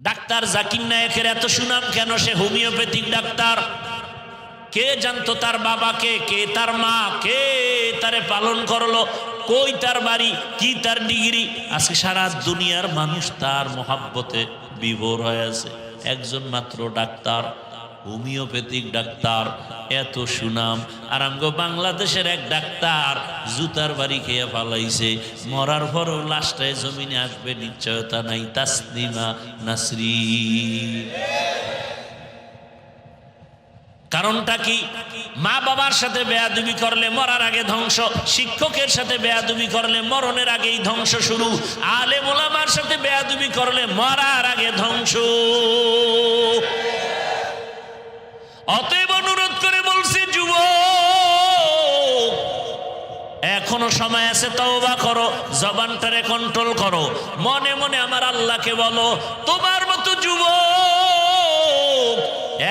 Doctor Zakir নায়েকের এত সুনাম কেন? সে হোমিওপ্যাথিক ডাক্তার। কে জানতো তার বাবাকে, কে তার মা, কে তারে পালন করলো, কই তার বাড়ি, কি তার ডিগ্রি? আজকে সারা দুনিয়ার মানুষ তার মহাব্বতে বিভোর হয়ে আছে। একজন মাত্র ডাক্তার, হোমিওপ্যাথিক ডাক্তার, এত সুনাম। আর আমগো বাংলাদেশের এক ডাক্তার জুতার বাড়ি খেয়ে ফালাইছে, মরার পরও লাশটায় জমিনে আসবে নিশ্চয়তা নাই। তাসলিমা নাসরিন। কারণটা কি? মা বাবার সাথে বেয়াদবি করলে মরার আগে ধ্বংস, শিক্ষকের সাথে বেয়াদবি করলে মরণের আগেই ধ্বংস শুরু, আলেম ওলামার সাথে বেয়াদবি করলে মরার আগে ধ্বংস। অতএব অনুরোধ করে বলছি, যুবক এখনো সময় আছে, তওবা করো, জবানটারে কন্ট্রোল করো, মনে মনে আমার আল্লাহকে বলো। তোমার মতো যুবক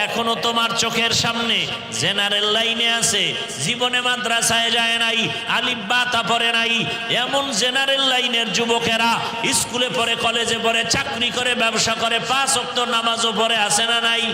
এখনো তোমার চোখের সামনে জেনারেল লাইনে আছে, জীবনে মাদ্রাসায় যায় নাই, আলিফ বা তা পড়ে নাই, এমন জেনারেল লাইনের যুবকেরা স্কুলে পড়ে, কলেজে পড়ে, চাকরি করে, ব্যবসা করে, 5 ওয়াক্ত নামাজও পড়ে, আছে না নাই?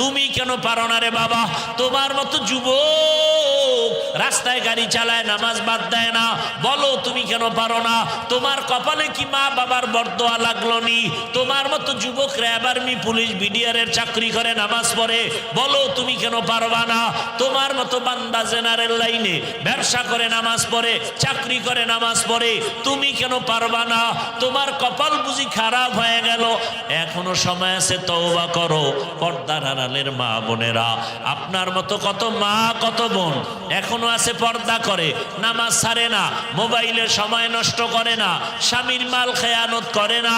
তুমি কেন পারো না রে বাবা? তোমার মতো যুবক রাস্তায় গাড়ি চালায়, নামাজ বাদ দেয় না, বলো তুমি কেন পারো না? তোমার কপালে কি মা বাবার বরদোয়া লাগলো নি? তোমার মতো যুবক র্যাব, আর্মি, পুলিশ, বিডিআরের চাকরি করে, নামাজ পড়ে, বলো তুমি কেন পারবা না? তোমার মতো বান্দা জেনারেল লাইনে ব্যবসা করে, নামাজ পড়ে, চাকরি করে, নামাজ পড়ে, তুমি কেন পারবা না? তোমার কপাল বুঝি খারাপ হয়ে গেল? এখনো সময় আছে, তওবা করো। পর্দার আড়ালের মা বোনেরা, আপনার মতো কত মা, কত বোন এখনো আছে পর্দা করে, নামাজ ছাড়ে না, মোবাইলে সময় নষ্ট করে না, স্বামীর মাল খেয়ানত করে না।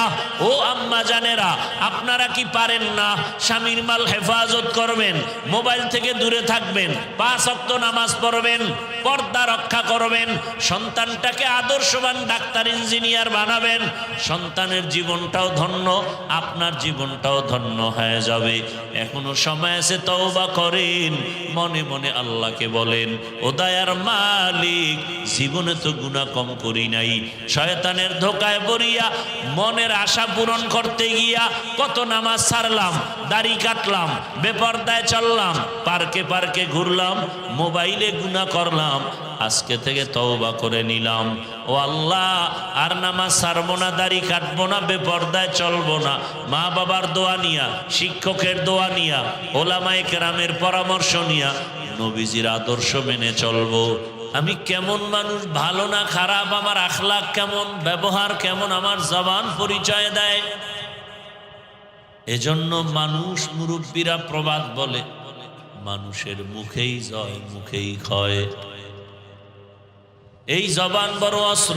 ও আম্মা জানেরা, আপনারা কি পারেন না স্বামীর মাল হেফাজত করবেন, মোবাইল থেকে দূরে থাকবেন, 5 ওয়াক্ত নামাজ পড়বেন, পর্দা রক্ষা করবেন, সন্তানটাকে আদর্শবান ডাক্তার, ইঞ্জিনিয়ার বানাবেন? সন্তানের জীবনটাও ধন্য, আপনার জীবনটাও ধন্য হয়ে যাবে। এখনো সময় আছে, তওবা করেন, মনে মনে আল্লাহকে বলেন, ও দয়ার মালিক, জীবনে তো গুনাহ কম করি নাই, শয়তানের ধোকায় পড়িয়া মনের আশা পূরণ করতে গিয়া কত নামাজ ছাড়লাম, দাড়ি কাটলাম, বেপরদায় চললাম, পার্কে পার্কে ঘুরলাম, মোবাইলে গুনাহ করলাম। আজকে থেকে তওবা করে নিলাম, ও আল্লাহ, আর নামাজ ছাড়বো না, দাড়ি কাটবো না, বেপরদায় চলবো না, মা বাবার দোয়া নিয়া, শিক্ষকের দোয়া নিয়া, ওলামায়ে কেরামের পরামর্শ নিয়া নবীজির আদর্শ মেনে চলবো। আমি কেমন মানুষ, ভালো না খারাপ, আমার আখলাক কেমন, ব্যবহার কেমন, আমার জবান পরিচয় দেয়। এজন্য মানুষ, মুরব্বীরা প্রবাদ বলে, মানুষের মুখেই জয়, মুখেই ক্ষয়। এই জবান বড় অস্ত্র।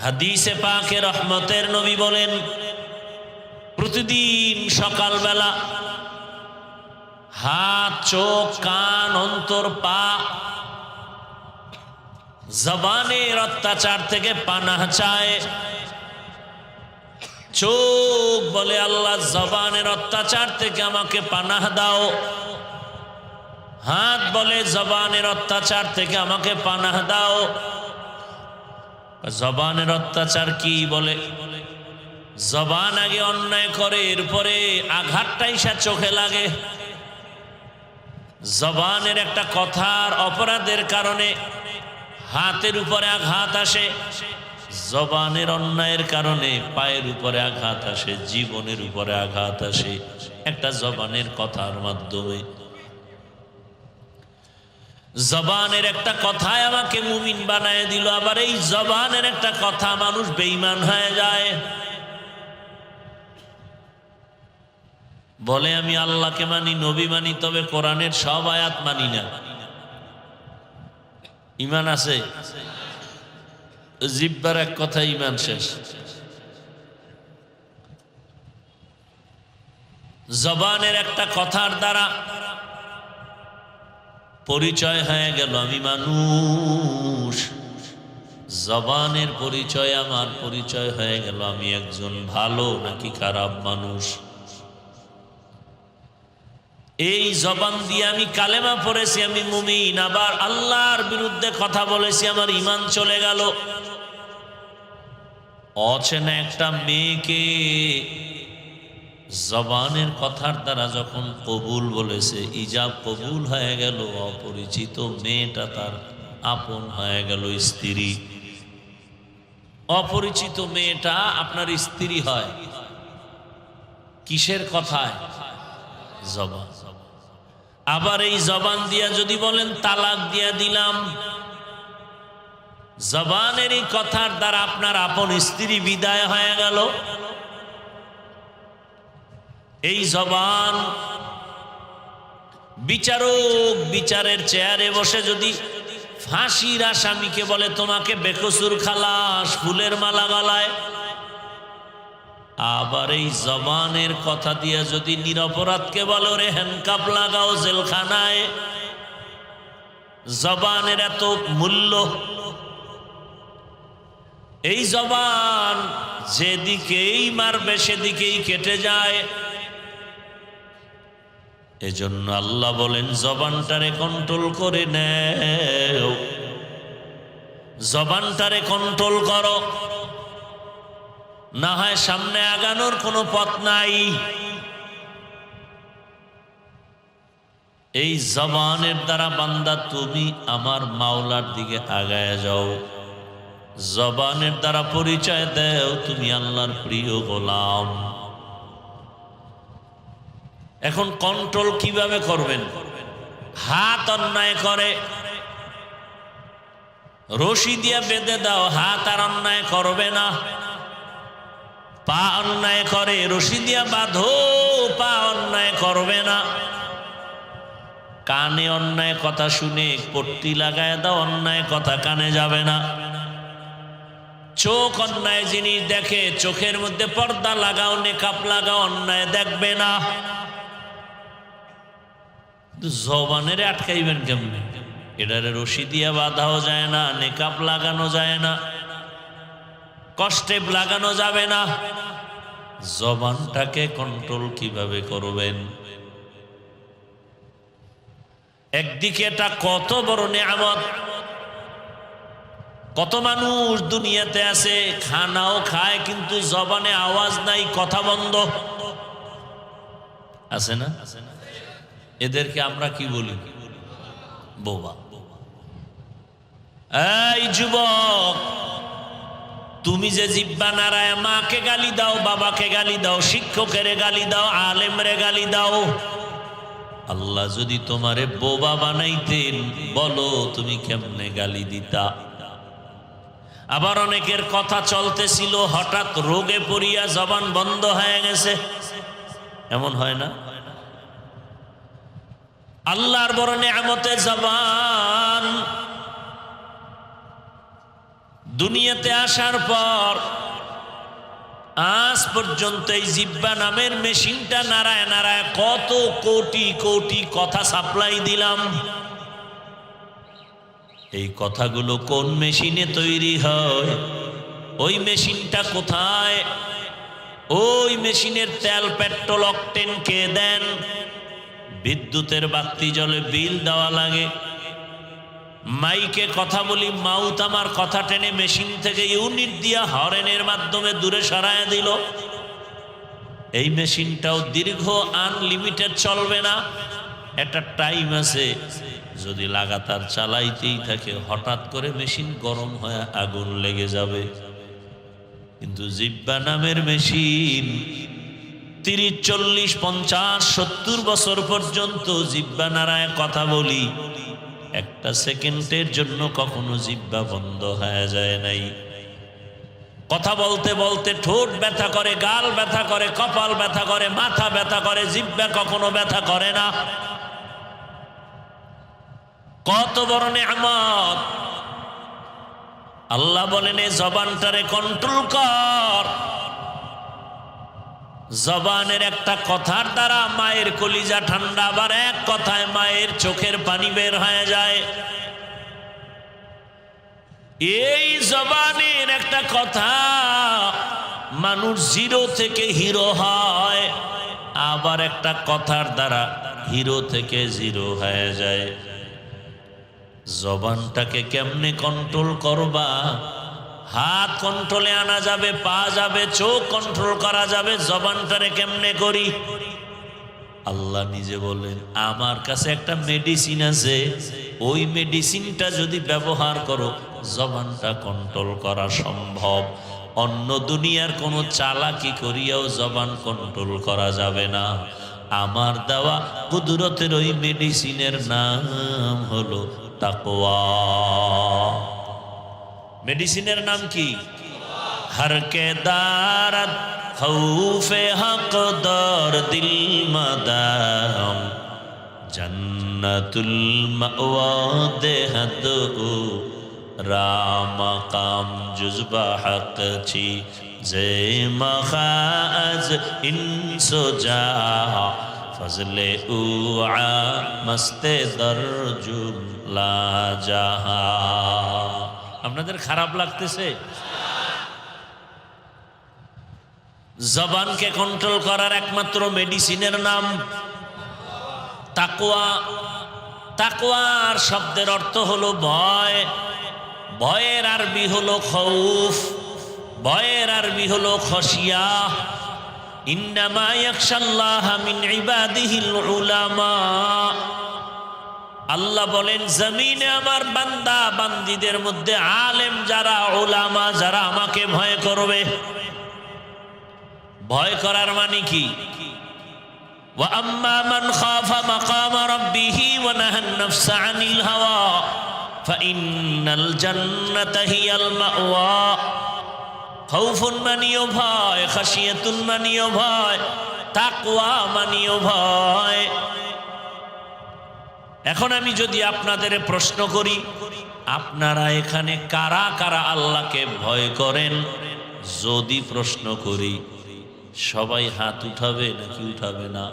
হাদিসে পাকে রহমতের নবী বলেন, প্রতিদিন সকালবেলা হাত, চোখ, কান, অন্তর, পা, জবানের অত্যাচার থেকে পানাহ চায়। চোখ বলে, আল্লাহ জবানের অত্যাচার থেকে আমাকে পানাহ দাও। হাত বলে, জবানের অত্যাচার থেকে আমাকে পানাহ দাও। জবানের অত্যাচার কি বলে? জবান আগে অন্যায় করে, এরপরে আঘাতটাই সে চোখে লাগে। জবানের একটা কথার অপরাধের কারণে হাতের উপরে আঘাত আসে, জবানের অন্যায়ের কারণে পায়ের উপরে আঘাত আসে, জীবনের উপরে আঘাত আসে, একটা জবানের কথার মাধ্যমে। জবানের একটা কথায় আমাকে মুমিন বানায় দিল, আবার এই জবানের একটা কথা মানুষ বেঈমান হয়ে যায়। বলে আমি আল্লাহকে মানি, নবী মানি, তবে কোরআনের সব আয়াত মানি না। ঈমান আছে? জিহ্বার এক কথা, ঈমান শেষ। জবানের একটা কথার দ্বারা পরিচয় হয়ে গেল আমি মানুষ। জবানের পরিচয়, আমার পরিচয় হয়ে গেল আমি একজন ভালো নাকি খারাপ মানুষ। এই জবান দিয়ে আমি কালেমা পড়েছি, আমি মুমিন, আবার আল্লাহর বিরুদ্ধে কথা বলেছি, আমার ঈমান চলে গেল। অচেনা একটা মেয়েকে জবানের কথার দ্বারা যখন কবুল বলেছে, ইজাব কবুল হয়ে গেল, অপরিচিত মেয়েটা তার আপন হয়ে গেল স্ত্রী। অপরিচিত মেয়েটা আপনার স্ত্রী হয় কিসের কথায়? জবান। আবার এই জবান দিয়া যদি বলেন তালাক দিয়া দিলাম, জবানের এই কথার দ্বারা আপনার আপন স্ত্রী বিদায় হয়ে গেল। এই জবান বিচারক বিচারের চেয়ারে বসে যদি ফাঁসির আসামিকে বলে তোমাকে বেকসুর খালাস, ফুলের মালা গলায়, আবার এই জবানের কথা দিয়ে যদি নিরপরাধকে বলো রে হ্যান্ডকাপ লাগাও জেলখানায়, জবানের এত মূল্য। এই জবান যেদিকেই মারবে সেদিকেই কেটে যায়। এজন্য আল্লাহ বলেন জবানটারে কন্ট্রোল করে নেও, জবানটারে কন্ট্রোল করো, না হয় সামনে আগানোর কোনো পথ নাই। এই জবানের দ্বারা বান্দা তুমি আমার মাওলার দিকে আগায় যাও, জবানের দ্বারা পরিচয় দাও তুমি আল্লাহর প্রিয় গোলাম। এখন কন্ট্রোল কিভাবে করবেন? হাত অন্যায় করে, রশি দিয়ে বেঁধে দাও, হাত আর অন্যায় করবে না। পা অন্যায় করে, রশি দিয়া বাঁধো, পা অন্যায় করবে না। কানে অন্যায় কথা শুনে পট্টি লাগায় দাও, অন্যায় কথা কানে যাবে না। চোখ অন্যায় জিনিস দেখে, চোখের মধ্যে পর্দা লাগাও, নেকাপ লাগাও, অন্যায় দেখবে না। জবানের আটকাইবেন কেমনে? এটারে রশি দিয়া বাঁধাও যায় না, নেকাপ লাগানো যায় না, কষ্টে লাগানো যাবে না। জবানটাকে কন্ট্রোল কিভাবে করবেন? একদিকে এটা কত বড় নিয়ামত। কত মানুষ দুনিয়াতে আছে খানাও খায় কিন্তু জবানে আওয়াজ নাই, কথা বন্ধ, আছে না? এদেরকে আমরা কি বলি? বোবা। এই যুবক, তুমি যে জিহ্বা নাড়ায় মাকে গালি দাও, বাবাকে গালি দাও, শিক্ষকের গালি দাও, আলেমরে গালি দাও, আল্লাহ যদি তোমারে বোবা বানাইতেন বলো তুমি কেমনে গালি দিতা? আবার অনেকের কথা চলতেছিল, হঠাৎ রোগে পড়িয়া জবান বন্ধ হয়ে গেছে, এমন হয় না? আল্লাহর বড় নিয়ামতে জবান। দুনিয়াতে আসার পর আজ পর্যন্ত এই জিহ্বা নামের মেশিনটা নাড়ায় নাড়ায় কত কোটি কোটি কথা সাপ্লাই দিলাম। এই কথাগুলো কোন মেশিনে তৈরি হয়? ওই মেশিনটা কোথায়? ওই মেশিনের তেল, পেট্রোল, অকটেন কে দেন? বিদ্যুতের বাতি জ্বলে, বিল দেওয়া লাগে। মাইকে কথা বলি, মাউথ আমার কথা টেনে মেশিন থেকে ইউনিট দিয়া হরেনের মাধ্যমে দূরে সরায় দিল। এই মেশিনটাও দীর্ঘ আনলিমিটেড চলবে না, একটা টাইম আছে। যদি লাগাতার চালাইতেই থাকে হঠাৎ করে মেশিন গরম হয়ে আগুন লেগে যাবে। কিন্তু জিহ্বা নামের মেশিন 30, 40, 50, 70 বছর পর্যন্ত জিহ্বা নাড়ায় কথা বলি, একটা সেকেন্ডের জন্য কখনো জিহ্বা বন্ধ হয়ে যায় নাই। কথা বলতে বলতে ঠোঁট ব্যথা করে, গাল ব্যথা করে, কপাল ব্যথা করে, মাথা ব্যথা করে, জিহ্বা কখনো ব্যথা করে না। কত বড় নিয়ামত! আল্লাহ বলেন এই জবানটারে কন্ট্রোল কর। জবানের একটা কথার দ্বারা মায়ের কলিজা ঠান্ডা, আবার এক কথায় মায়ের চোখের পানি বের হয়ে যায়। এই জবানের একটা কথা মানুষ জিরো থেকে হিরো হয়, আবার একটা কথার দ্বারা হিরো থেকে জিরো হয়ে যায়। জবানটাকে কেমনে কন্ট্রোল করবা? হাত কন্ট্রোলে আনা যাবে, পা যাবে, চোখ কন্ট্রোল করা যাবে, জবানটারে কেমনে করি? আল্লাহ নিজে বলেন আমার কাছে একটা মেডিসিন আছে, ওই মেডিসিনটা যদি ব্যবহার করো জবানটা কন্ট্রোল করা সম্ভব। অন্য দুনিয়ার কোনো চালাকি করিয়াও জবান কন্ট্রোল করা যাবে না। আমার দেওয়া কুদরতের ওই মেডিসিনের নাম হলো তাকওয়া। মেডিসিনের নাম কি? হর কে দারত খৌফে হক দর দিল মাদাম জন্নতুল মাওয়া দেহদ রাম কাম জুজবা হক ছি জে মখাজ ইনসো যা ফজলে উআ মস্তে দরজুম লা জাহা। আপনাদের খারাপ লাগতেছে? জবানকে কন্ট্রোল করার একমাত্র মেডিসিনের নাম তাকওয়া। তাকওয়ার শব্দের অর্থ হলো ভয়। ভয়ের আরবি হলো খৌফ, ভয়ের আরবি হলো খশিয়া। ইন্নামা ইয়াখশাল্লাহা মিন ইবাদিহিল উলামা। আল্লাহ বলেন জমিনে আমার বান্দা বান্দীদের মধ্যে আলেম যারা, উলামা যারা আমাকে ভয় করবে। ভয় করার মানে কি? ওয়া আম্মা মান খাফা মাকামা রাব্বিহি ওয়া নাহান নাফসা আনিল হাওয়া ফাইন্নাল জান্নাতা হিয়াল মাওয়া। খাউফুন মানিও ভয়, খাশিয়াতুন মানিও ভয়, তাকওয়া মানিও ভয়। এখন আমি যদি আপনাদের প্রশ্ন করি, আপনারা এখানে কারা কারা আল্লাহকে ভয় করেন? যদি প্রশ্ন করি সবাই হাত উঠাবে নাকি উঠাবে না?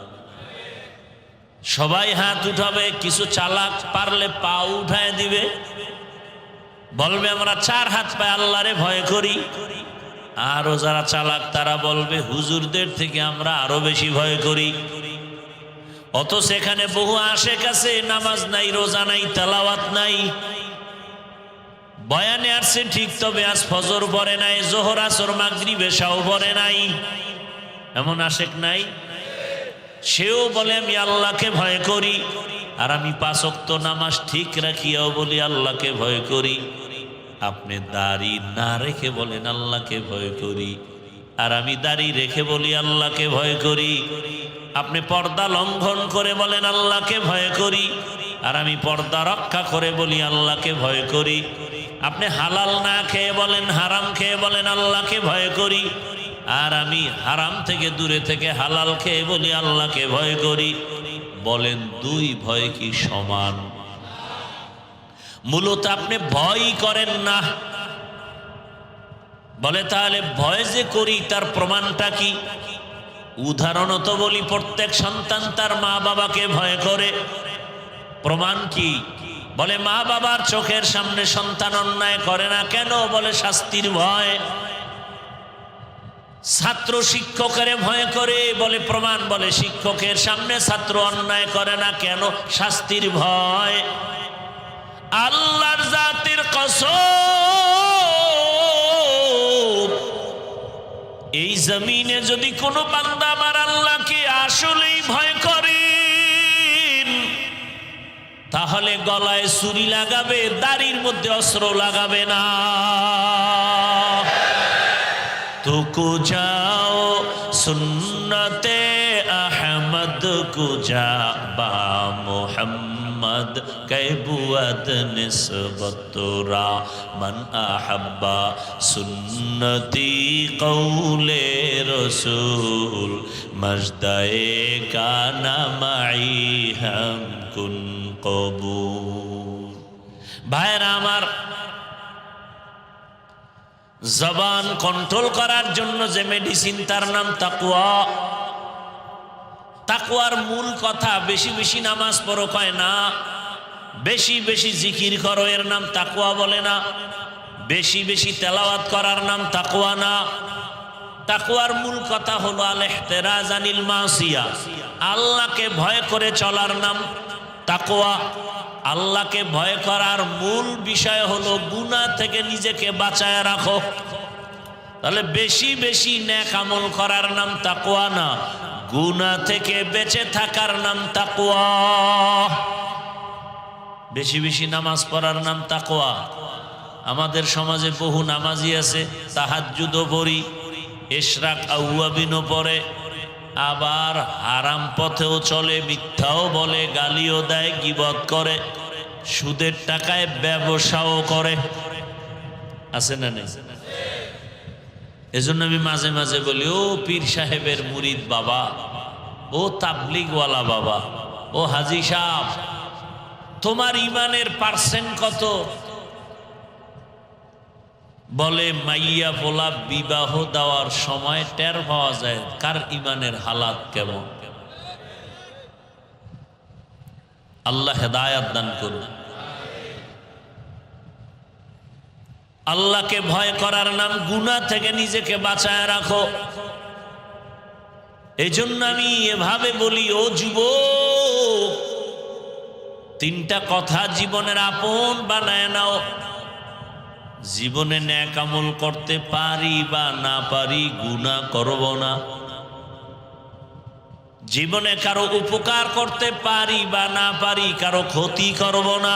সবাই হাত উঠাবে। কিছু চালাক পারলে পা উঠায় দিবে, বলবে আমরা 4 হাত পায়ে আল্লাহরে ভয় করি। আরো যারা চালাক তারা বলবে হুজুরদের থেকে আমরা আরো বেশি ভয় করি। অথচ এখানে বহু আশেক আছে, নামাজ নাই, রোজা নাই, তেলাওয়াত নাই, বয়ানে আসছে ঠিক, তবে আজ ফজর পড়ে নাই, জোহর আসর মাগরিব এশাও পড়ে নাই। এমন আশেক নাই? সেও বলে আমি আল্লাহকে ভয় করি, আর আমি 5 ওয়াক্ত নামাজ ঠিক রাখিয়াও বলি আল্লাহকে ভয় করি। আপনি দাড়ি না রেখে বলেন আল্লাহকে ভয় করি, আর আমি দাড়ি রেখে বলি আল্লাহকে ভয় করি। আপনি পর্দা লঙ্ঘন করে বলেন আল্লাহকে ভয় করি, আর আমি পর্দা রক্ষা করে বলি আল্লাহকে ভয় করি। আপনি হালাল না খেয়ে বলেন, হারাম খেয়ে বলেন আল্লাহকে ভয় করি, আর আমি হারাম থেকে দূরে থেকে হালাল খেয়ে বলি আল্লাহকে ভয় করি। বলেন 2 ভয় কি সমান? মূলত আপনি ভয়ই করেন না। বলে তাহলে ভয় যে করি তার প্রমাণটা কি? উদাহরণত বলি, প্রত্যেক সন্তান তার মা বাবাকে ভয় করে। প্রমাণ কি? বলে মা বাবার চোখের সামনে সন্তান অন্যায় করে না কেন? বলে শাস্তির ভয়। ছাত্র শিক্ষকের ভয় করে, বলে প্রমাণ, বলে শিক্ষকের সামনে ছাত্র অন্যায় করে না কেন? শাস্তির ভয়। আল্লাহর জাতির কসম, এই জমিনে যদি কোনো বান্দা আমার আল্লাহকে আসলেই ভয় করেন, তাহলে গলায় ছুরি লাগাবে, দাড়ির মধ্যে অস্ত্র লাগাবে না। তো কুজাও সুন্নতে আহমদ কুজা বা মোহাম্মদ कैबुअद निस्बतुरा मन अहब्बा सुन्नती कौले रसूल मजदाए का नामाई हम कुन कबूल। भाईरा आमार, জবান কন্ট্রোল করার জন্য যে মেডিসিন তার নাম তাকওয়া। তাকওয়ার মূল কথা বেশি বেশি নামাজ পড়ো কয় না, বেশি বেশি জিকির করো এর নাম তাকওয়া বলে না, বেশি বেশি তেলাওয়াত করার নাম তাকওয়া না। তাকওয়ার মূল কথা হলো আল ইহতিরাজ আনিল মাসিয়া, আল্লাহকে ভয় করে চলার নাম তাকওয়া, আল্লাহকে ভয় করার মূল বিষয় হলো গুনাহ থেকে নিজেকে বাঁচায় রাখো। তাহলে বেশি বেশি নেক আমল করার নাম তাকওয়া না, গুনাহ থেকে বেঁচে থাকার নাম তাকওয়া। বেশি বেশি নামাজ পড়ার নাম তাকওয়া। আমাদের সমাজে বহু নামাজি আছে, তাহাজ্জুদও পড়ি, ইশরাক আউয়াবিনও পড়ে, আবার হারাম পথেও চলে, মিথ্যাও বলে, গালিও দেয়, গীবত করে, সুদের টাকায় ব্যবসাও করে। আছে না নেই? এজন্য আমি মাঝে মাঝে বলি, ও পীর সাহেবের মুরিদ বাবা, ও তাবলিগওয়ালা বাবা, ও হাজি সাহেব, তোমার ইমানের পার্সেন্ট কত? বলে মাইয়া পোলা বিবাহ দেওয়ার সময় টের পাওয়া যায় কার ইমানের হালাত কেমন। আল্লাহ হেদায়াত দান করুন। আল্লাহকে ভয় করার নাম গুনাহ থেকে নিজেকে বাঁচায় রাখো। এই জন্য আমি এভাবে বলি, ও যুবক, তিনটা কথা জীবনের আপন বানায় নাও। জীবনে নেক আমল করতে পারি বা না পারি, গুনাহ করব না। জীবনে কারো উপকার করতে পারি বা না পারি, কারো ক্ষতি করব না।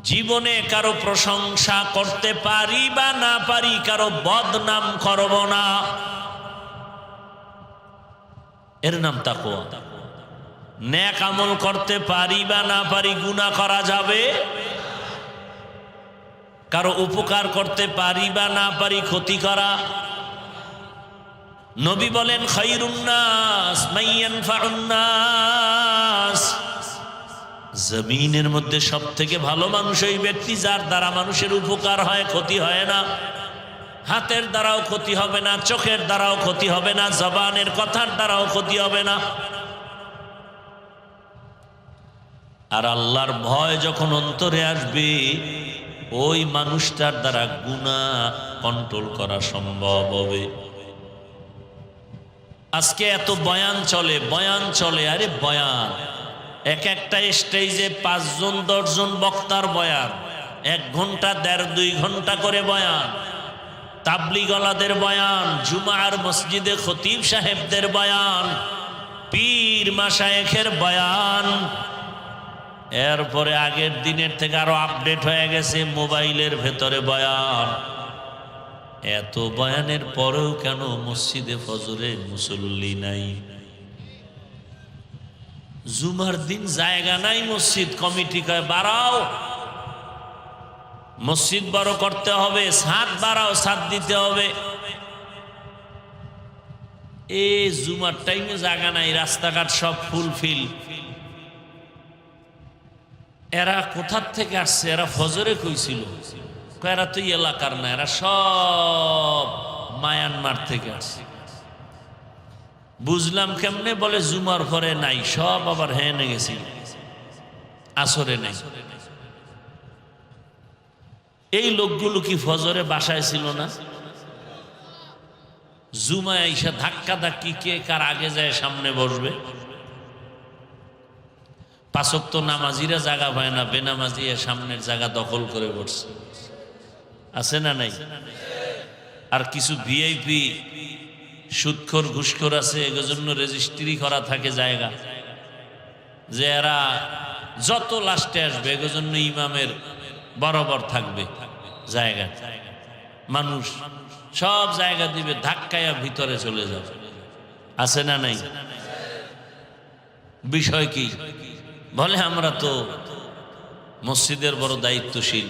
জীবনে কারো প্রশংসা করতে পারি বা না পারি, কারো বদনাম করব না। এর নাম তাকওয়া। নেক আমল করতে পারি বা না পারি, গুনাহ করা যাবে। কারো উপকার করতে পারি বা না পারি, ক্ষতি করা। নবী বলেন, খায়রুন নাস মান ইয়ানফাউন নাস, জমিনের মধ্যে সবথেকে ভালো মানুষ ওই ব্যক্তি যার দ্বারা মানুষের উপকার হয়, ক্ষতি হয় না। হাতের দ্বারাও ক্ষতি হবে না, চোখের দ্বারাও ক্ষতি হবে না, জবানের কথার দ্বারাও ক্ষতি হবে না। আর আল্লাহর ভয় যখন অন্তরে আসবে, ওই মানুষটার দ্বারা গুনাহ কন্ট্রোল করা সম্ভব হবে। আজকে এত বয়ান চলে, বয়ান চলে, আরে বয়ান এক একটা স্টেজে 5 জন 10 জন বক্তার বয়ান, 1 ঘন্টা 1.5-2 ঘন্টা করে বয়ান, তাবলিগওয়ালাদের বয়ান, জুমার মসজিদে খতিব সাহেবদের বয়ান, পীর মাশায়েখের বয়ান। এরপরে আগের দিনের থেকে আরো আপডেট হয়ে গেছে মোবাইলের ভেতরে বয়ান। এত বয়ানের পরেও কেন মসজিদে ফজরে মুসল্লি নাই? জুমার দিন জায়গা নাই, মসজিদ কমিটি কয় বাড়াও, মসজিদ বড় করতে হবে, ছাদ বাড়াও, ছাদ দিতে হবে। এই জুমার টাইমে জায়গা নাই, রাস্তাঘাট সব ফুলফিল। এরা কোথার থেকে আসছে? এরা ফজরে কইছিল, এরা তো এলাকার না, এরা সব মায়ানমার থেকে আসছে। বুঝলাম কেমনে? বলে জুমার পরে নাই, সব আবার হেনে গেছি, আসরে নাই। এই লোকগুলো কি ফজরে বাসায় ছিল না? জুমায় আইসা ধাক্কা ধাক্কি, কে কার আগে যায় সামনে বসবে। 5 ওয়াক্ত নামাজিরা জায়গা পায় না, বেনামাজি সামনের জায়গা দখল করে বসছে। আছে না নাই? আর কিছু ভিআইপি সুদখোর ঘুষখোর আছে, এজন্য রেজিস্ট্রি করা থাকে জায়গা, যে এরা যত লাস্টে আসবে এজন্য ইমামের বরাবর থাকবে জায়গা। মানুষ সব জায়গা দিবে, ধাক্কায়া ভিতরে চলে যাবে। আছে না নাই? বিষয় কি? বলে আমরা তো মসজিদের বড় দায়িত্বশীল,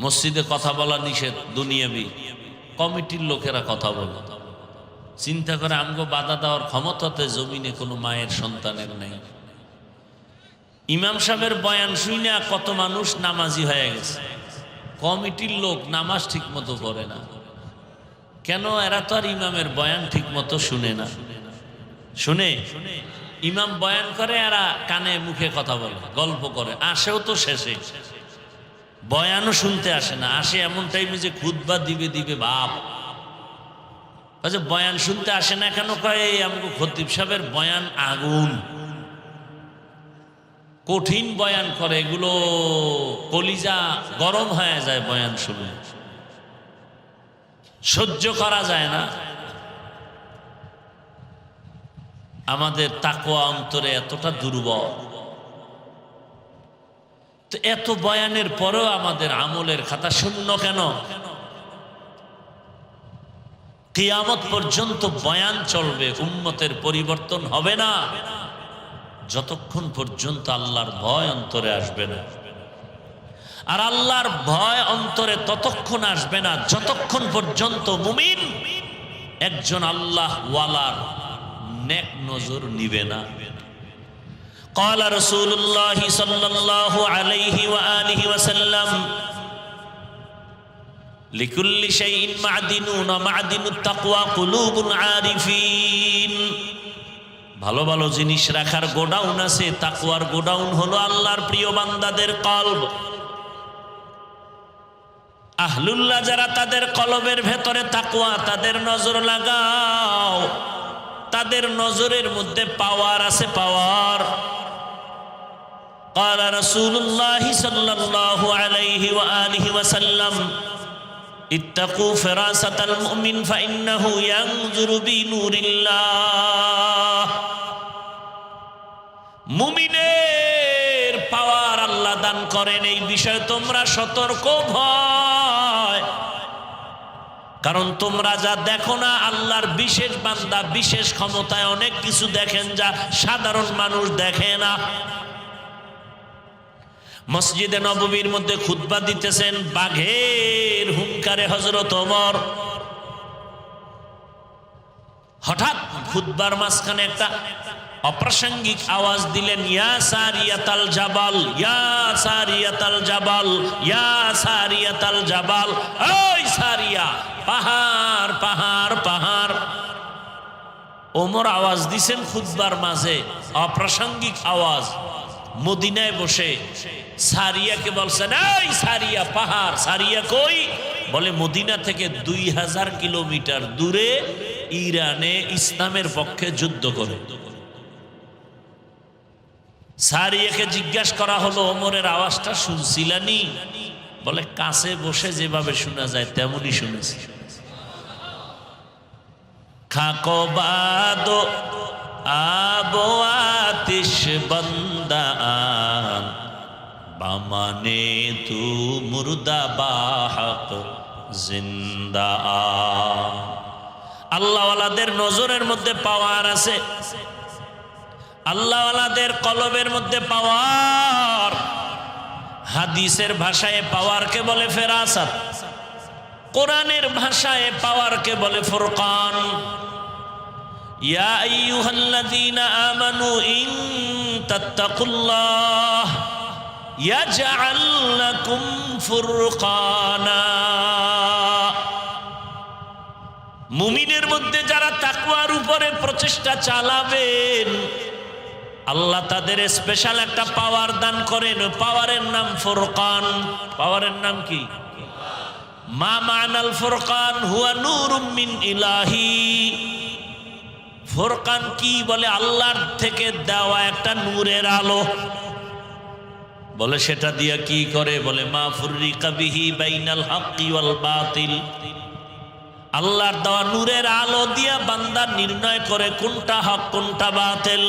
মসজিদে কথা বলা নিষেধ, দুনিয়াবি। কমিটির লোকেরা কথা বলে, চিন্তা করে আমগো বাধা দেওয়ার ক্ষমতাতে জমিনে কোনো মায়ের সন্তানের নেই। ইমাম সাহেবের বয়ান শুনে কত মানুষ নামাজি হয়ে গেছে। কমিটির লোক নামাজ ঠিক মতো করে না কেন? এরা তো আর ইমামের বয়ান ঠিক মতো শুনে না। শুনে ইমাম বয়ান করে, এরা কানে মুখে কথা বলে, গল্প করে, আসেও তো শেষে, বয়ানও শুনতে আসে না। আসে এমন টাইমে যে খুতবা দিবে ভাব, যে বয়ান শুনতে আসে না কেন? কয় আমাকে খতিব সাহেবের বয়ান আগুন, কঠিন বয়ান করে, এগুলো কলিজা গরম হয়ে যায় বয়ান শুনে, সহ্য করা যায় না। আমাদের তাকওয়া অন্তরে এতটা দুর্বল, তো এত বয়ানের পরেও আমাদের আমলের খাতা শূন্য কেন? কিয়ামত পর্যন্ত বয়ান চলবে, উম্মতের পরিবর্তন হবে না যতক্ষণ পর্যন্ত আল্লাহর ভয় অন্তরে আসবে না। আর আল্লাহর ভয় অন্তরে ততক্ষণ আসবে না যতক্ষণ পর্যন্ত মুমিন একজন আল্লাহ ওয়ালার নেক নজর নিবে না। قال رسول الله صلى الله عليه وآله وسلم لكل شيء معدن ومعدن التقوى قلوب العارفين। ভালো ভালো জিনিস রাখার গোডাউন আছে, তাকওয়ার গোডাউন হলো আল্লাহর প্রিয় বান্দাদের কলব। আহলুল্লাহ যারা, তাদের কলবের ভেতরে তাকওয়া, তাদের নজর লাগাও, তাদের নজরের মধ্যে পাওয়ার আছে, পাওয়ার। قال رسول الله صلى الله عليه وآله وسلم اتقوا فراسة المؤمن فإنه ينظر بنور الله। মুমিনের পাওয়ার আল্লাহ দান করেন, এই বিষয়ে তোমরা সতর্ক ভয়, কারণ তোমরা যা দেখো না, আল্লাহর বিশেষ বান্দা বিশেষ ক্ষমতায় অনেক কিছু দেখেন যা সাধারণ মানুষ দেখে না। মসজিদে নববীর মধ্যে খুতবা দিতেছেন, বাঘের হুঙ্কারে হযরত ওমর হঠাৎ খুতবার মাঝখানে একটা অপ্রাসঙ্গিক আওয়াজ দিলেন, ইয়া সারিয়াতাল জাবাল, ইয়া সারিয়াতাল জাবাল, ইয়া সারিয়াতাল জাবাল, ওই সারিয়া, পাহাড় পাহাড় পাহাড়। ওমর আওয়াজ দিছেন খুতবার মাঝে, অপ্রাসঙ্গিক আওয়াজ। মদিনায় বসে সারিয়াকে বলছেন, এই সারিয়া, পাহাড়। সারিয়া কই? বলে মদিনা থেকে 2000 কিলোমিটার দূরে ইরানে ইসলামের পক্ষে যুদ্ধ করে। সারিয়াকে জিজ্ঞাসা করা হলো, ওমরের আওয়াজটা শুনছিলানি? বলে কাছে বসে যেভাবে শোনা যায় তেমনই শুনেছি। খাকো বাদো আবো আতিশ বন্দান বামানে তু মুর্দা বাহক জিন্দা। আল্লাহওয়ালাদের নজরের মধ্যে পাওয়ার আছে, আল্লাহওয়ালাদের কলবের মধ্যে পাওয়ার। হাদিসের ভাষায় পাওয়ারকে বলে ফেরাসাত, কোরআনের ভাষায় পাওয়ারকে বলে ফুরকান। ইয়া আইয়ুহাল্লাযীনা আমানু ইন তাত্তাকুল্লাহ ইয়াজআল লাকুম ফুরকানা। মুমিনের মধ্যে যারা তাকওয়ার উপরে প্রচেষ্টা চালাবেন, আল্লাহ তাদের স্পেশাল একটা পাওয়ার দান করেন। পাওয়ারের নাম ফুরকান। পাওয়ারের নাম কি? মা মানাল ফুরকান হুয়া নূরুম মিন ইলাহি। ফুরকান কি? বলে আল্লাহর থেকে দেওয়া একটা নূরের আলো। বলে সেটা দিয়া কি করে? বলে মা ফুররিকা বিহি বাইনাল হাক্কি ওয়াল বাতিল। আল্লাহর দেওয়া নূরের আলো দিয়া বান্দা নির্ণয় করে কোনটা হক কোনটা বাতিল।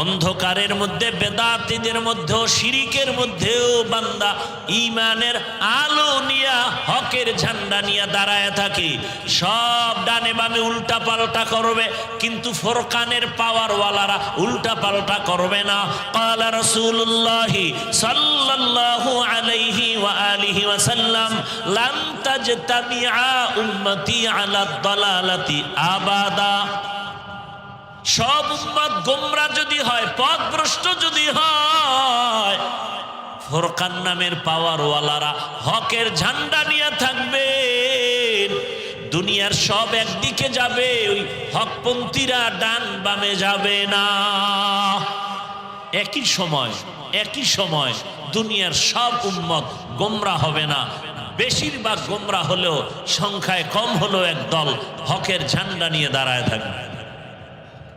অন্ধকারের মধ্যে, বেদাতীদের মধ্যেও, শিরিকের মধ্যেও বান্দা ঈমানের আলো নিয়া, হকের ঝান্ডা নিয়ে দাঁড়ায় থাকে। সব ডানে বামে উল্টা পাল্টা করবে, কিন্তু ফুরকানের পাওয়ার ওয়ালারা উল্টা পাল্টা করবে না। ক্বালা রাসূলুল্লাহি সাল্লাল্লাহু আলাইহি ওয়া আলিহি ওয়াসাল্লাম লান তাজতামিআ উম্মতি আলা দালালাতি আবাদা। সব উম্মত গোমরা যদি হয়, পথভ্রষ্ট যদি হয়, ফুরকান নামের পাওয়ার ওয়ালারা হকের ঝান্ডা নিয়ে থাকবে। দুনিয়ার সব একদিকে যাবে, ওই হকপন্থীরা ডান বামে যাবে না। একই সময় দুনিয়ার সব উম্মত গোমরা হবে না, বেশিরভাগ গোমরা হলেও সংখ্যায় কম হলেও এক দল হকের ঝান্ডা নিয়ে দাঁড়ায় থাকবে।